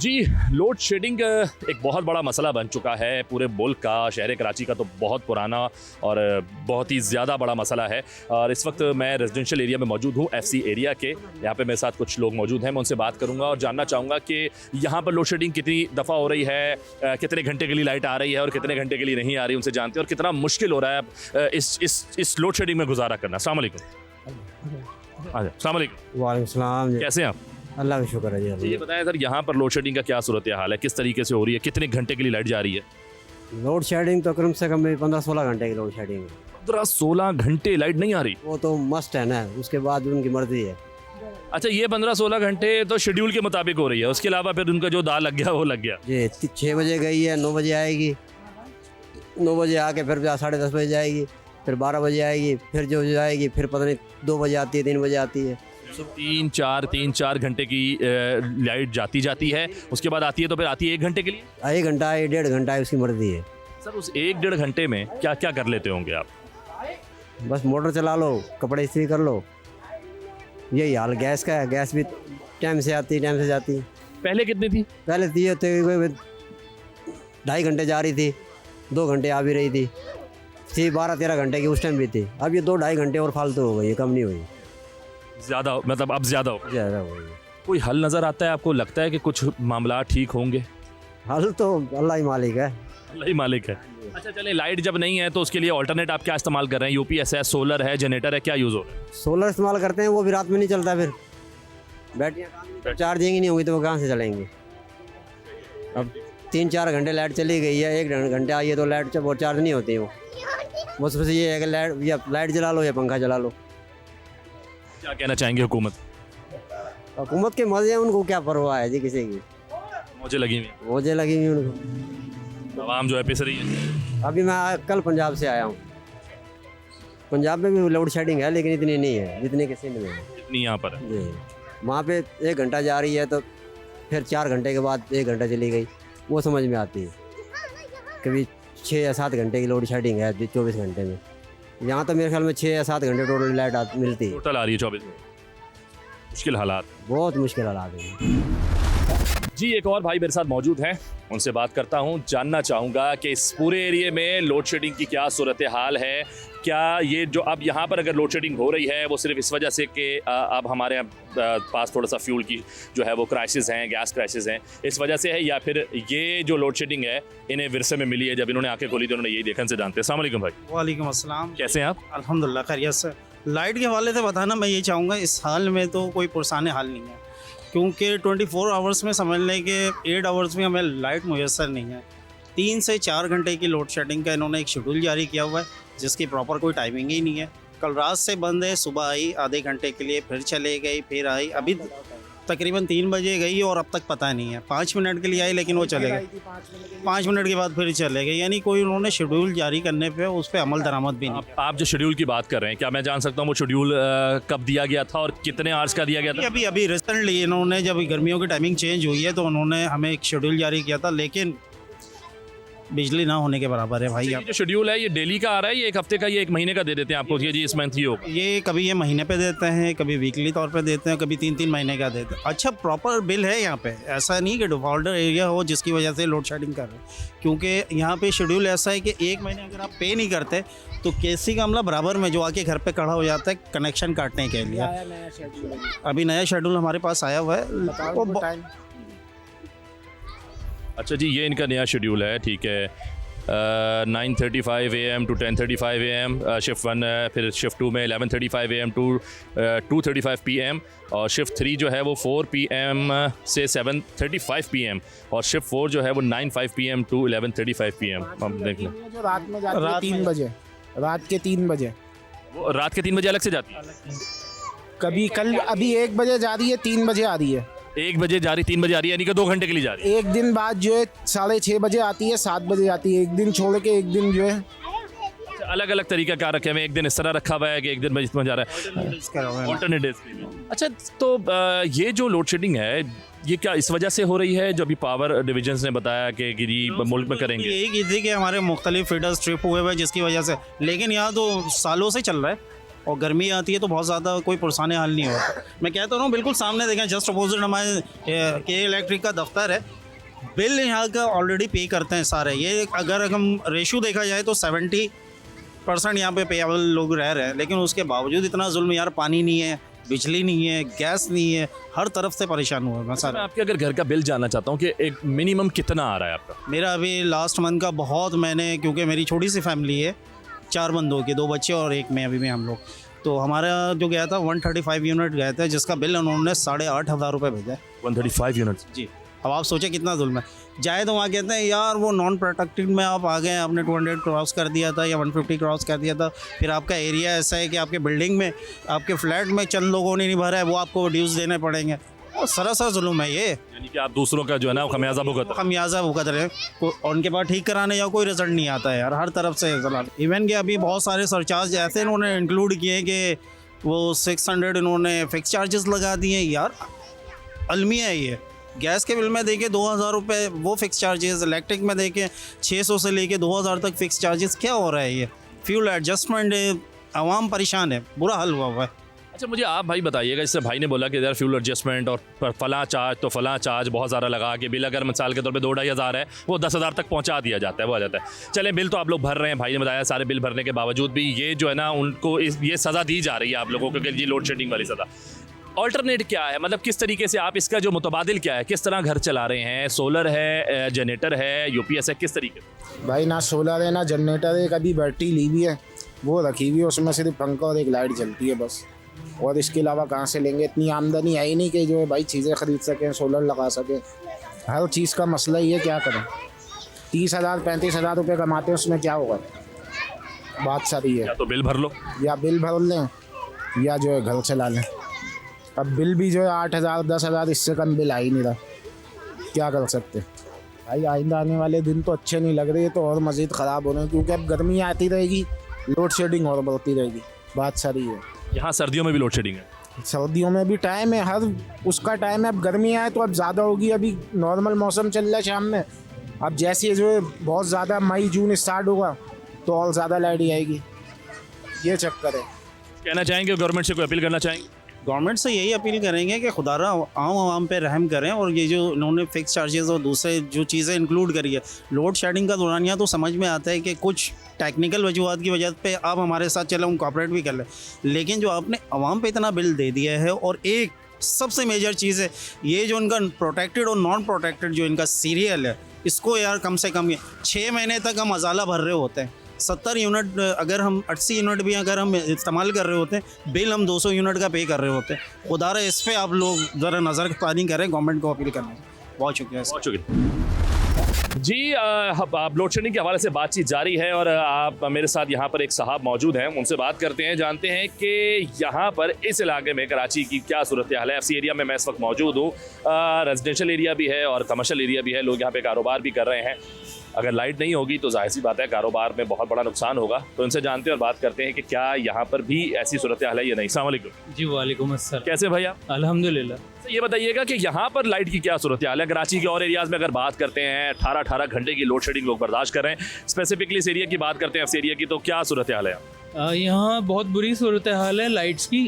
जी, load shedding एक बहुत बड़ा मसला बन चुका है पूरे मुल्क का। शहर कराची का तो बहुत पुराना और बहुत ही ज़्यादा बड़ा मसला है। और इस वक्त मैं रेजिडेंशियल एरिया में मौजूद हूँ, FC एरिया के। यहाँ पे मेरे साथ कुछ लोग मौजूद हैं, मैं उनसे बात करूँगा और जानना चाहूँगा कि यहाँ पर लोड शेडिंग कितनी दफ़ा हो रही है, कितने घंटे के लिए लाइट आ रही है और कितने घंटे के लिए नहीं आ रही, उनसे जानते हैं। और कितना मुश्किल हो रहा है इस लोड शेडिंग में गुजारा करना। अस्सलाम वालेकुम। अस्सलाम वालेकुम। वालेकुम सलाम। कैसे हैं आप? अल्लाह का शुक्र है जी। ये बताएं सर, यहाँ पर लोड शेडिंग का क्या सूरत हाल है, किस तरीके से हो रही है, कितने घंटे के लिए लाइट जा रही है? लोड शेडिंग तो कम से कम 15-16 घंटे की लोड शेडिंग है। 15-16 घंटे लाइट नहीं आ रही? वो तो मस्ट है ना, उसके बाद उनकी मर्जी है। अच्छा, ये 15-16 घंटे तो शेड्यूल के मुताबिक हो रही है, उसके अलावा फिर उनका जो दाल लग गया वो लग गया। जी 6 बजे गई है, 9 बजे आएगी, 9 बजे आके फिर 10:30 बजे जाएगी, फिर 12 बजे आएगी, फिर जो जाएगी फिर पता नहीं 2 बजे आती है, 3 बजे आती है। 3-4 घंटे की लाइट जाती है, उसके बाद आती है तो फिर आती है 1 घंटे के लिए? 1 घंटा है, 1.5 घंटा है, उसकी मर्जी है। सर, उस 1-1.5 घंटे में क्या क्या कर लेते होंगे आप? बस मोटर चला लो, कपड़े इस्त्री कर लो, यही हाल गैस का है। गैस भी टाइम से आती है, टाइम से जाती है। पहले कितनी थी? पहले थी 2.5 घंटे जा रही थी, 2 घंटे आ भी रही थी 12-13 घंटे की उस टाइम भी थी। अब ये 2-2.5 घंटे और फालतू हो गई, कम नहीं हुई, ज़्यादा, मतलब अब ज़्यादा हो ज़्यादा हो गई। कोई हल नज़र आता है आपको? लगता है कि कुछ मामला ठीक होंगे? हल तो अल्लाह ही मालिक है। अल्लाह ही मालिक है। अच्छा चले, लाइट जब नहीं है तो उसके लिए ऑल्टरनेट आप क्या इस्तेमाल कर रहे हैं? UPS है, सोलर है, जनरेटर है, क्या यूज़ हो रहा है? सोलर इस्तेमाल करते हैं, वो भी रात में नहीं चलता। फिर बैटरियाँ चार्जिंग ही नहीं होगी तो वो कहाँ से चलेंगे। अब 3-4 घंटे लाइट चली गई है, 1 घंटे आई है तो लाइट वो चार्ज नहीं होती है। वो सबसे ये है कि लाइट जला लो या पंखा चला लो। क्या कहना चाहेंगे हुकूमत? हुकूमत के मजे हैं, उनको क्या परवाह है जी किसी की। मुझे लगी हुई मौजें लगी हुई उनको। आवाम जो है पिस रही है। अभी मैं कल पंजाब से आया हूँ। पंजाब में भी लोड शेडिंग है, लेकिन इतनी नहीं है जितनी कि सिंध में है। इतनी यहाँ पर है जी, वहाँ पे 1 घंटा जा रही है तो फिर 4 घंटे के बाद 1 घंटा चली गई, वो समझ में आती है। कभी 6 या 7 घंटे की लोड शेडिंग है 24 घंटे में। यहाँ तो मेरे ख्याल में 6 या 7 घंटे टोटल लाइट मिलती है। टोटल आ रही है 24 में। मुश्किल हालात, बहुत मुश्किल हालात है जी। एक और भाई मेरे साथ मौजूद हैं, उनसे बात करता हूं, जानना चाहूँगा कि इस पूरे एरिया में लोड शेडिंग की क्या सूरत हाल है। क्या ये जो अब यहाँ पर अगर लोड शेडिंग हो रही है वो सिर्फ इस वजह से कि अब हमारे पास थोड़ा सा फ्यूल की जो है वो क्राइसिस हैं, गैस क्राइसिस हैं, इस वजह से है, या फिर ये जो लोड शेडिंग है इन्हें विरसे में मिली है, जब इन्होंने आंखें खोली तो उन्होंने यही देखने से जानते हैं? अस्सलाम वालेकुम भाई। वालेकुम अस्सलाम। कैसे हैं आप? अल्हम्दुलिल्लाह खैरियत से। लाइट के हवाले से बताना मैं ये चाहूँगा, इस हाल में तो कोई पुरसान हाल नहीं है, क्योंकि 24 आवर्स में समझ लें कि 8 आवर्स में हमें लाइट मुयसर नहीं है। 3 से 4 घंटे की लोड शेडिंग का इन्होंने एक शेड्यूल जारी किया हुआ है, जिसकी प्रॉपर कोई टाइमिंग ही नहीं है। कल रात से बंद है, सुबह आई आधे घंटे के लिए, फिर चले गई, फिर आई, अभी तकरीबन 3 बजे गई और अब तक पता नहीं है। 5 मिनट के लिए आई लेकिन वो चले गए, 5 मिनट के बाद फिर चले गए। यानी कोई उन्होंने शेड्यूल जारी करने पे उस पर अमल दरामद भी नहीं। आप जो शेड्यूल की बात कर रहे हैं, क्या मैं जान सकता हूँ वो शेड्यूल कब दिया गया था और कितने आवर्स का दिया गया था? अभी रिसेंटली इन्होंने, जब गर्मियों की टाइमिंग चेंज हुई है तो उन्होंने हमें एक शेड्यूल जारी किया था, लेकिन बिजली ना होने के बराबर है भाई। ये जो शेड्यूल है ये डेली का आ रहा है, ये 1 हफ्ते का, ये 1 महीने का दे देते हैं आपको कि जी इस मंथ ही होगा? ये कभी ये महीने पे देते हैं, कभी वीकली तौर पे देते हैं, कभी 3-3 महीने का देते हैं। अच्छा, प्रॉपर बिल है यहाँ पे, ऐसा नहीं कि डिफॉल्टर एरिया हो जिसकी वजह से लोड शेडिंग कर रहे हैं। क्योंकि यहाँ पे शेड्यूल ऐसा है कि 1 महीने अगर आप पे नहीं करते तो केसी का अमला बराबर में जो आके घर पे खड़ा हो जाता है कनेक्शन काटने के लिए। अभी नया शेड्यूल हमारे पास आया हुआ है। अच्छा जी, ये इनका नया शेड्यूल है, ठीक है। 9:35 AM to 10:35 AM शिफ्ट 1 है, फिर शिफ्ट 2 में 11:35 AM to 2:35 PM, और शिफ्ट 3 जो है वो 4 PM से 7:35 PM, और शिफ्ट 4 जो है वो 9:05 PM to 11:35 PM। हम देख लें, जो रात में जाती है 3 बजे, रात के 3 बजे, वो रात के 3 बजे अलग से जाती है। कभी कल अभी 1 बजे जा रही है, 3 बजे आ रही है। 1 बजे जा रही, 3 बजे आ रही है, यानी कि 2 घंटे के लिए जा रही है। एक दिन बाद जो है 6:30 बजे आती है, 7 बजे आती है। एक दिन छोड़ के एक दिन जो है अलग अलग तरीका क्या रखे हुए, एक दिन इस तरह रखा हुआ है कि एक दिन में इसमें जा रहा है, ऑल्टरनेट डेज। अच्छा, तो ये जो लोड शेडिंग है ये क्या इस वजह से हो रही है, जो अभी पावर डिविजन्स ने बताया कि गिरी मुल्क में करेंगे? यही की थी कि हमारे मुख्तलिफ फीडर स्ट्रिप हुए हुए जिसकी वजह से, लेकिन यहाँ तो सालों से चल रहा है और गर्मी आती है तो बहुत ज़्यादा कोई पुरसाने हाल नहीं होता। मैं कहता हूँ बिल्कुल सामने देखें, जस्ट अपोजिट हमारे के इलेक्ट्रिक का दफ्तर है। बिल यहाँ का ऑलरेडी पे करते हैं सारे। ये अगर हम रेशो देखा जाए तो 70% यहाँ पे पेएबल लोग रह रहे हैं, लेकिन उसके बावजूद इतना जुल्म यार। पानी नहीं है, बिजली नहीं है, गैस नहीं है, हर तरफ से परेशान हुआ मैं मैं सारा। आपके अगर घर का बिल जानना चाहता हूँ कि एक मिनिमम कितना आ रहा है आपका? मेरा अभी लास्ट मंथ का बहुत, मैंने क्योंकि मेरी छोटी सी फैमिली है, 4 बंदों की, 2 बच्चे और एक मैं, अभी में हम लोग, तो हमारा जो गया था 135 यूनिट गया था, जिसका बिल उन्होंने 8,500 रुपये भेजा है। 135 यूनिट्स? जी। अब आप सोचें कितना जुल्म है। जाए तो वहाँ कहते हैं यार वो नॉन प्रोटेक्टेड में आप आ गए, आपने 200 क्रॉस कर दिया था या 150 क्रॉस कर दिया था, फिर आपका एरिया ऐसा है कि आपके बिल्डिंग में, आपके फ्लैट में चंद लोगों ने नहीं भरा है, वो आपको ड्यूज़ देने पड़ेंगे। और सरासर जुल्म है ये। यानी कि आप दूसरों का जो है ना वो खमियाजा भुगत। खमियाजा भुगत रहे हैं और उनके पास ठीक कराने या कोई रिजल्ट नहीं आता है यार, हर तरफ से इवन कि अभी बहुत सारे सरचार्ज ऐसे इन्होंने इंक्लूड किए हैं कि वो 600 इन्होंने फिक्स चार्जेस लगा दिए हैं यार। अलमिया है ये। गैस के बिल में देखें 2,000 रुपये वो फिक्स चार्जेस, इलेक्ट्रिक में देखें 600 से लेके 2,000 तक फिक्स चार्जेस। क्या हो रहा है ये? फ्यूल एडजस्टमेंट है, आवाम परेशान है, बुरा हाल हुआ है। अच्छा, मुझे आप भाई बताइएगा, जैसे भाई ने बोला कि यार फ्यूल एडजस्टमेंट और फलां चार्ज तो फलां चार्ज बहुत ज़्यादा लगा के बिल अगर मिसाल के तौर पे 2-2,500 है वो 10,000 तक पहुंचा दिया जाता है, वो आ जाता है। चलें, बिल तो आप लोग भर रहे हैं, भाई ने बताया सारे बिल भरने के बावजूद भी ये जो है ना उनको ये सज़ा दी जा रही है आप लोगों को, कि ये लोड शेडिंग वाली सज़ा। ऑल्टरनेट क्या है, मतलब किस तरीके से आप इसका जो मुतबादिल क्या है, किस तरह घर चला रहे हैं? सोलर है, जनरेटर है, यूपीएस है, किस तरीके से? भाई ना सोलर है ना जनरेटर है, कभी बैटरी ली हुई है वो रखी हुई है, उसमें सिर्फ पंखा और एक लाइट जलती है बस। और इसके अलावा कहाँ से लेंगे? इतनी आमदनी है ही नहीं कि जो है भाई चीज़ें ख़रीद सकें, सोलर लगा सकें। हर चीज़ का मसला ही है, क्या करें? 30,000-35,000 रुपये कमाते हैं, उसमें क्या होगा? बात सारी है, या तो बिल भर लो या बिल भर लें या जो है घर चला लें। अब बिल भी जो है 8,000 10,000, इससे कम बिल आ ही नहीं रहा, क्या कर सकते भाई? आइंदा आने वाले दिन तो अच्छे नहीं लग रहे, तो और मज़ीद ख़राब हो रहे हैं, क्योंकि अब गर्मी आती रहेगी, लोड शेडिंग और बढ़ती रहेगी। बात सारी है। यहाँ सर्दियों में भी लोड शेडिंग है? सर्दियों में भी टाइम है, हर उसका टाइम है। अब गर्मी आए तो अब ज़्यादा होगी, अभी नॉर्मल मौसम चल रहा है शाम में, अब जैसे जो है बहुत ज़्यादा मई जून स्टार्ट होगा तो और ज़्यादा लाइट ही आएगी, ये चक्कर है। कहना चाहेंगे गवर्नमेंट से, कोई अपील करना चाहेंगे? गवर्नमेंट से यही अपील करेंगे कि खुदारा आम पे रहम करें, और ये जो इन्होंने फिक्स चार्जेस और दूसरे जो चीज़ें इंक्लूड करी है लोड शेडिंग का दौरानिया, तो समझ में आता है कि कुछ टेक्निकल वजूहत की वजह पे आप हमारे साथ चले, हम कॉपरेट भी कर लें, लेकिन जो आपने आवाम पे इतना बिल दे दिया है। और एक सबसे मेजर चीज़ है ये जो इनका प्रोटेक्टेड और नॉन प्रोटेक्टेड जो इनका सीरियल है, इसको यार कम से कम 6 महीने तक हम अजाला भर रहे होते हैं। 70 यूनिट अगर हम 80 यूनिट भी अगर हम इस्तेमाल कर रहे होते हैं, बिल हम 200 यूनिट का पे कर रहे होते हैं। खुदारा इस पर आप लोग ज़रा नज़र पानी करें, गवर्नमेंट को अपील करना। बहुत शुक्रिया। बहुत शुक्रिया जी। आप लोड शेडिंग के हवाले से बातचीत जारी है और आप मेरे साथ यहाँ पर एक साहब मौजूद हैं, उनसे बात करते हैं, जानते हैं कि यहाँ पर इस इलाके में कराची की क्या सूरत हाल है। एफसी एरिया में मैं इस वक्त मौजूद हूँ, रेजिडेंशियल एरिया भी है और कमर्शियल एरिया भी है, लोग यहाँ पे कारोबार भी कर रहे हैं। अगर लाइट नहीं होगी तो जाहिर सी बात है कारोबार में बहुत बड़ा नुकसान होगा, तो इनसे जानते हैं और बात करते हैं कि क्या यहाँ पर भी ऐसी सूरत हाल है या नहीं। अस्सलाम वालेकुम। जी वालेकुम अस्सलाम। कैसे भाई आप? अल्हम्दुलिल्लाह। तो ये बताइएगा कि यहाँ पर लाइट की क्या सूरत हाल है? कराची के और एरियाज़ में अगर बात करते हैं 18 घंटे की लोड शेडिंग लोग बर्दाश्त कर रहे हैं, स्पेसिफिकली इस एरिया की बात करते हैं, इस एरिया की, तो क्या सूरत हाल है? यहाँ बहुत बुरी सूरत हाल है लाइट्स की।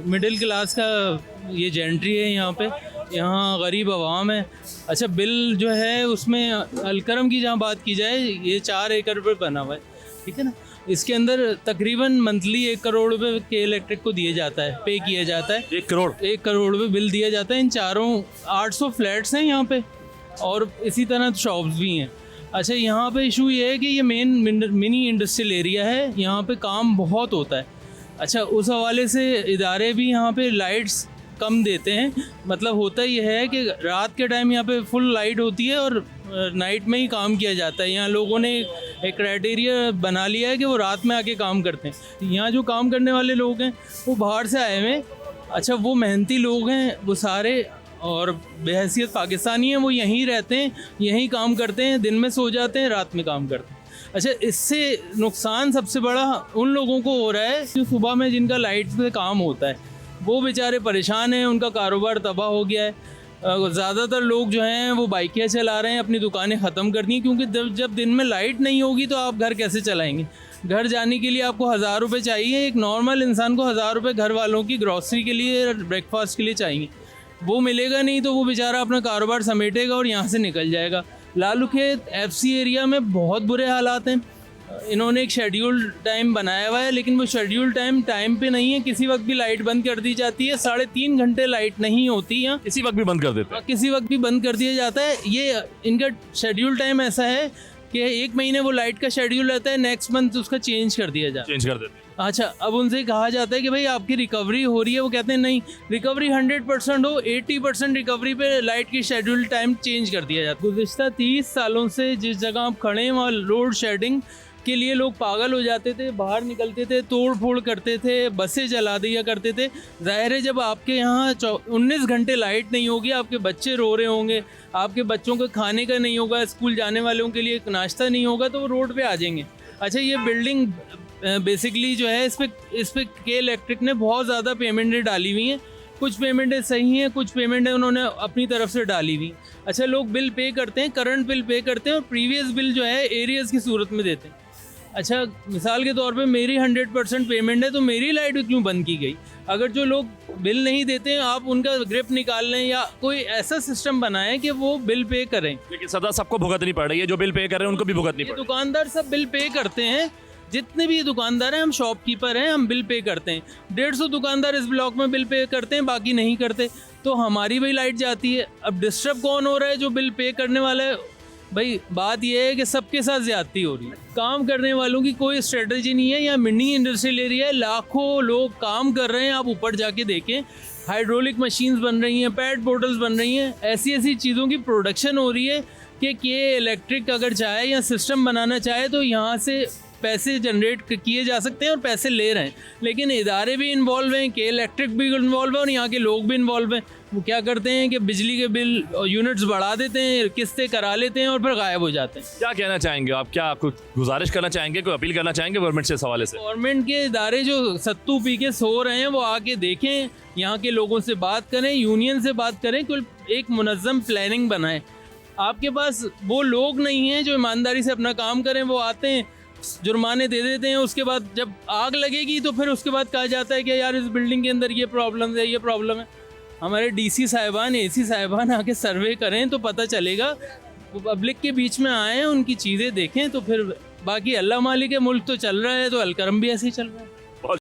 मिडिल क्लास का ये जेंट्री है यहाँ पे, यहाँ गरीब आवाम है। अच्छा, बिल जो है उसमें अलकरम की जहाँ बात की जाए, ये 4 एकड़ पर बना हुआ है, ठीक है ना। इसके अंदर तकरीबन मंथली 1 करोड़ रुपये के इलेक्ट्रिक को दिया जाता है, पे किया जाता है। 1 करोड़? 1 करोड़ रुपये बिल दिया जाता है। इन चारों 800 फ्लैट्स हैं यहाँ पे, और इसी तरह शॉप्स भी हैं। अच्छा, यहाँ पे इशू ये है कि ये मिनी इंडस्ट्रियल एरिया है, यहाँ पे काम बहुत होता है। अच्छा, उस हवाले से इदारे भी यहाँ पे लाइट्स कम देते हैं। मतलब होता ये है कि रात के टाइम यहाँ पे फुल लाइट होती है और नाइट में ही काम किया जाता है। यहाँ लोगों ने एक क्राइटेरिया बना लिया है कि वो रात में आके काम करते हैं। यहाँ जो काम करने वाले लोग हैं वो बाहर से आए हुए हैं। अच्छा, वो मेहनती लोग हैं वो सारे, और बेहैसियत पाकिस्तानी हैं, वो यहीं रहते हैं, यहीं काम करते हैं, दिन में सो जाते हैं, रात में काम करते हैं। अच्छा, इससे नुकसान सबसे बड़ा उन लोगों को हो रहा है जो सुबह में जिनका लाइट से काम होता है, वो बेचारे परेशान हैं, उनका कारोबार तबाह हो गया है। ज़्यादातर लोग जो हैं वो बाइकें चला रहे हैं, अपनी दुकानें ख़त्म करनी है, क्योंकि जब दिन में लाइट नहीं होगी तो आप घर कैसे चलाएंगे। घर जाने के लिए आपको 1000 रुपये चाहिए, एक नॉर्मल इंसान को 1000 रुपये घर वालों की ग्रॉसरी के लिए, ब्रेकफास्ट के लिए चाहिए। वो मिलेगा नहीं तो वो बेचारा अपना कारोबार समेटेगा और यहाँ से निकल जाएगा। लालू खेत FC एरिया में बहुत बुरे हालात हैं। इन्होंने एक शेड्यूल टाइम बनाया हुआ है, लेकिन वो शेड्यूल टाइम पे नहीं है। किसी वक्त भी लाइट बंद कर दी जाती है, 3.5 घंटे लाइट नहीं होती यहाँ, इसी वक्त भी बंद कर देते हैं। किसी वक्त भी बंद कर दिया जाता है। ये इनका शेड्यूल टाइम ऐसा है कि 1 महीने वो लाइट का शेड्यूल रहता है, नेक्स्ट मंथ उसका चेंज कर दिया जाता है। चेंज कर देते हैं। अच्छा, अब उनसे कहा जाता है कि भाई आपकी रिकवरी हो रही है, वो कहते हैं नहीं, रिकवरी 100% हो, 80% रिकवरी पे लाइट की शेड्यूल टाइम चेंज कर दिया जाता है। गुज़िश्ता 30 सालों से जिस जगह आप खड़े हैं वहाँ लोड शेडिंग के लिए लोग पागल हो जाते थे, बाहर निकलते थे, तोड़ फोड़ करते थे, बसें जला दिया करते थे। जाहिर है जब आपके यहाँ 19 घंटे लाइट नहीं होगी, आपके बच्चे रो रहे होंगे, आपके बच्चों को खाने का नहीं होगा, स्कूल जाने वालों के लिए नाश्ता नहीं होगा, तो वो रोड पे आ जाएंगे। अच्छा, ये बिल्डिंग बेसिकली जो है इस पे के इलेक्ट्रिक ने बहुत ज़्यादा पेमेंटें डाली हुई हैं। कुछ पेमेंटें सही हैं, कुछ पेमेंटें उन्होंने अपनी तरफ से डाली हुई। अच्छा, लोग बिल पे करते हैं, करंट बिल पे करते हैं और प्रीवियस बिल जो है एरियर्स की सूरत में देते हैं। अच्छा, मिसाल के तौर पे मेरी 100% पेमेंट है तो मेरी लाइट क्यों बंद की गई? अगर जो लोग बिल नहीं देते हैं आप उनका ग्रिप निकाल लें या कोई ऐसा सिस्टम बनाएं कि वो बिल पे करें। लेकिन सदा सबको भुगतनी पड़ रही है, जो बिल पे कर रहे हैं उनको भी भुगतनी पड़ रही है। दुकानदार सब बिल पे करते हैं, जितने भी दुकानदार हैं, हम शॉपकीपर हैं, हम बिल पे करते हैं। 150 दुकानदार इस ब्लॉक में बिल पे करते हैं, बाकी नहीं करते, तो हमारी भी लाइट जाती है। अब डिस्टर्ब कौन हो रहा है? जो बिल पे करने वाला है। भाई बात यह है कि सबके साथ ज्यादती हो रही है। काम करने वालों की कोई स्ट्रेटजी नहीं है। यहाँ मिनी इंडस्ट्रियल एरिया है, लाखों लोग काम कर रहे हैं। आप ऊपर जाके देखें, हाइड्रोलिक मशीन्स बन रही हैं, पैड बोटल्स बन रही हैं, ऐसी ऐसी चीज़ों की प्रोडक्शन हो रही है कि के इलेक्ट्रिक अगर चाहे या सिस्टम बनाना चाहे तो यहाँ से पैसे जनरेट किए जा सकते हैं और पैसे ले रहे हैं। लेकिन इदारे भी इन्वॉल्व हैं, के इलेक्ट्रिक भी इन्वॉल्व है और यहाँ के लोग भी इन्वॉल्व हैं। वो क्या करते हैं कि बिजली के बिल यूनिट्स बढ़ा देते हैं, किस्तें करा लेते हैं और फिर गायब हो जाते हैं। क्या कहना चाहेंगे आप? क्या कुछ गुजारिश करना चाहेंगे, कोई अपील करना चाहेंगे गवर्नमेंट से इस हवाले से? गवर्नमेंट के इदारे जो सत्तू पी के सो रहे हैं वो आके देखें, यहाँ के लोगों से बात करें, यूनियन से बात करें, कोई एक मुनज़्ज़म प्लानिंग बनाएं। आपके पास वो लोग नहीं हैं जो ईमानदारी से अपना काम करें। वो आते हैं, जुर्माने दे देते हैं, उसके बाद जब आग लगेगी तो फिर उसके बाद कहा जाता है कि यार इस बिल्डिंग के अंदर ये प्रॉब्लम है, ये प्रॉब्लम है। हमारे DC साहिबान, AC साहिबान आके सर्वे करें तो पता चलेगा। वो पब्लिक के बीच में आए हैं, उनकी चीज़ें देखें तो फिर बाकी अल्लाह मालिक है। मुल्क तो चल रहा है तो अलकरम भी ऐसे ही चल रहा है।